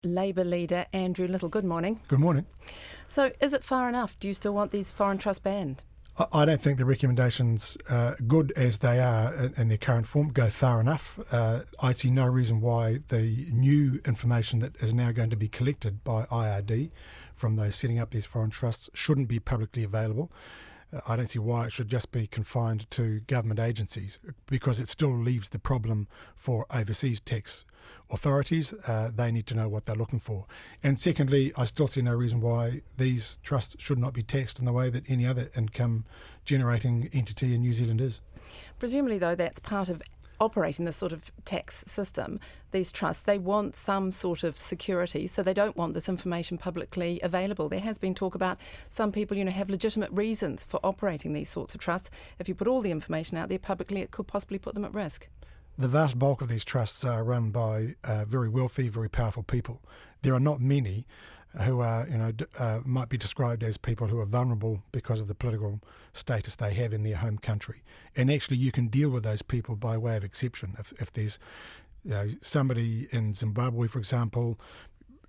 Labour leader Andrew Little. Good morning. Good morning. So is it far enough? Do you still want these foreign trusts banned? I don't think the recommendations, good as they are in their current form, go far enough. I see no reason why the new information that is now going to be collected by IRD from those setting up these foreign trusts shouldn't be publicly available. I don't see why it should just be confined to government agencies, because it still leaves the problem for overseas tax authorities. They need to know what they're looking for. And secondly, I still see no reason why these trusts should not be taxed in the way that any other income generating entity in New Zealand is. Presumably, though, that's part of operating this sort of tax system. These trusts, they want some sort of security, so they don't want this information publicly available. There has been talk about some people, have legitimate reasons for operating these sorts of trusts. If you put all the information out there publicly, it could possibly put them at risk. The vast bulk of these trusts are run by very wealthy, very powerful people. There are not many who are, might be described as people who are vulnerable because of the political status they have in their home country. And actually, you can deal with those people by way of exception. If there's somebody in Zimbabwe, for example,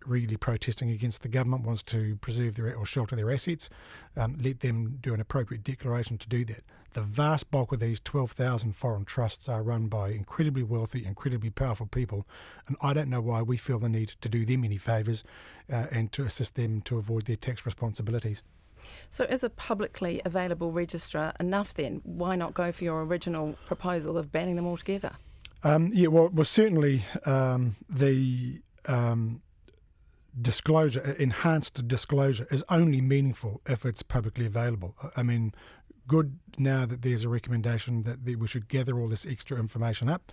really protesting against the government, wants to preserve or shelter their assets, let them do an appropriate declaration to do that. The vast bulk of these 12,000 foreign trusts are run by incredibly wealthy, incredibly powerful people, and I don't know why we feel the need to do them any favours and to assist them to avoid their tax responsibilities. So is a publicly available registrar enough then? Why not go for your original proposal of banning them altogether? Certainly the disclosure, enhanced disclosure, is only meaningful if it's publicly available. I mean, good now that there's a recommendation that we should gather all this extra information up,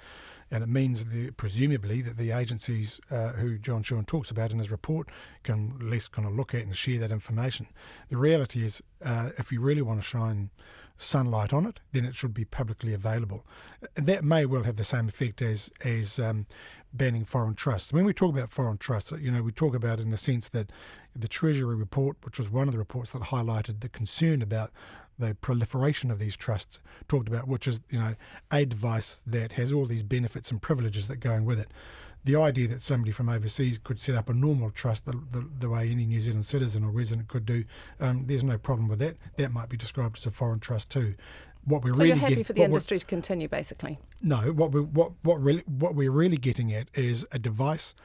and it means presumably that the agencies who John Shewan talks about in his report can at least kind of look at and share that information. The reality is, if we really want to shine sunlight on it, then it should be publicly available. That may well have the same effect as banning foreign trusts. When we talk about foreign trusts, we talk about it in the sense that the Treasury report, which was one of the reports that highlighted the concern about the proliferation of these trusts, talked about, which is, a device that has all these benefits and privileges that go in with it. The idea that somebody from overseas could set up a normal trust the way any New Zealand citizen or resident could do, there's no problem with that. That might be described as a foreign trust too. You're happy for the industry to continue, basically? No. What we're really getting at is a device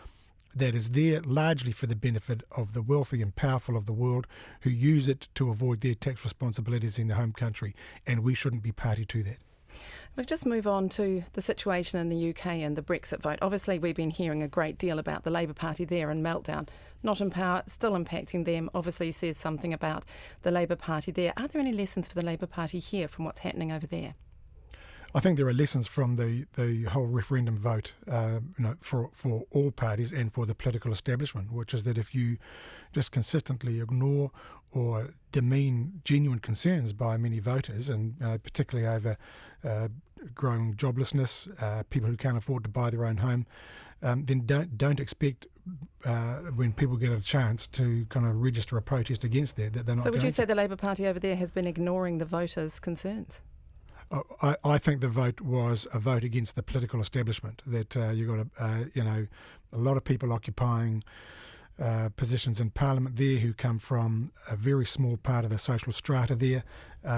that is there largely for the benefit of the wealthy and powerful of the world who use it to avoid their tax responsibilities in their home country, and we shouldn't be party to that. If we just move on to the situation in the UK and the Brexit vote. Obviously, we've been hearing a great deal about the Labour Party there and meltdown. Not in power, still impacting them. Obviously says something about the Labour Party there. Are there any lessons for the Labour Party here from what's happening over there? I think there are lessons from the whole referendum vote, for all parties and for the political establishment, which is that if you just consistently ignore or demean genuine concerns by many voters, and particularly over growing joblessness, people who can't afford to buy their own home, then don't expect when people get a chance to kind of register a protest against that they're not. So would you say the Labour Party over there has been ignoring the voters' concerns? I think the vote was a vote against the political establishment, that you've got a lot of people occupying positions in Parliament there who come from a very small part of the social strata there,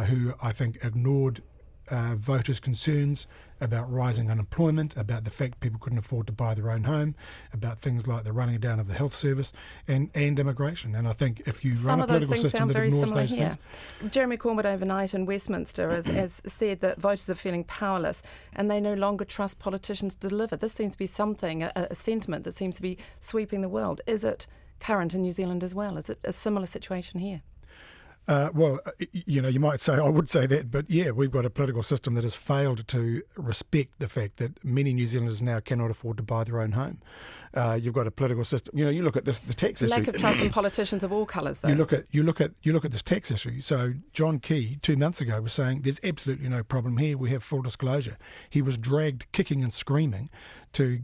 who I think ignored voters' concerns about rising unemployment, about the fact people couldn't afford to buy their own home, about things like the running down of the health service and immigration. And I think if you run a political system that ignores those things... Jeremy Corbett overnight in Westminster has said that voters are feeling powerless and they no longer trust politicians to deliver. This seems to be something, a sentiment that seems to be sweeping the world. Is it current in New Zealand as well? Is it a similar situation here? You might say, I would say that, but yeah, we've got a political system that has failed to respect the fact that many New Zealanders now cannot afford to buy their own home. You've got a political system. You look at the tax issue. Lack of trust in politicians of all colours, though. You look at this tax issue. So John Key 2 months ago was saying there's absolutely no problem here. We have full disclosure. He was dragged kicking and screaming to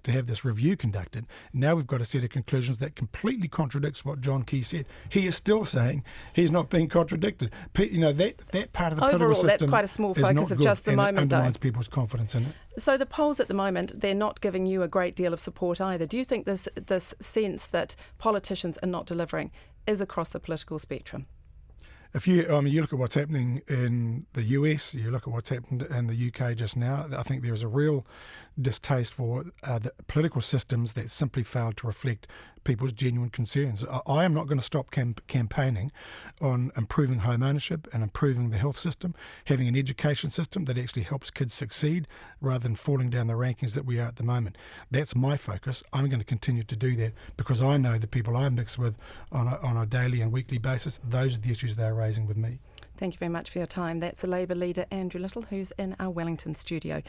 have this review conducted. Now we've got a set of conclusions that completely contradicts what John Key said. He is still saying he's not being contradicted. That part of the political system that's quite a small is focus not of good, just the and moment, it undermines though. people's confidence in it. So the polls at the moment, they're not giving you a great deal of support either. Do you think this sense that politicians are not delivering is across the political spectrum? If you look at what's happening in the US, you look at what's happened in the UK just now, I think there is a real distaste for the political systems that simply fail to reflect people's genuine concerns. I am not going to stop campaigning on improving home ownership and improving the health system, having an education system that actually helps kids succeed rather than falling down the rankings that we are at the moment. That's my focus. I'm going to continue to do that because I know the people I mix with on a daily and weekly basis, those are the issues they're raising with me. Thank you very much for your time. That's a Labour leader, Andrew Little, who's in our Wellington studio.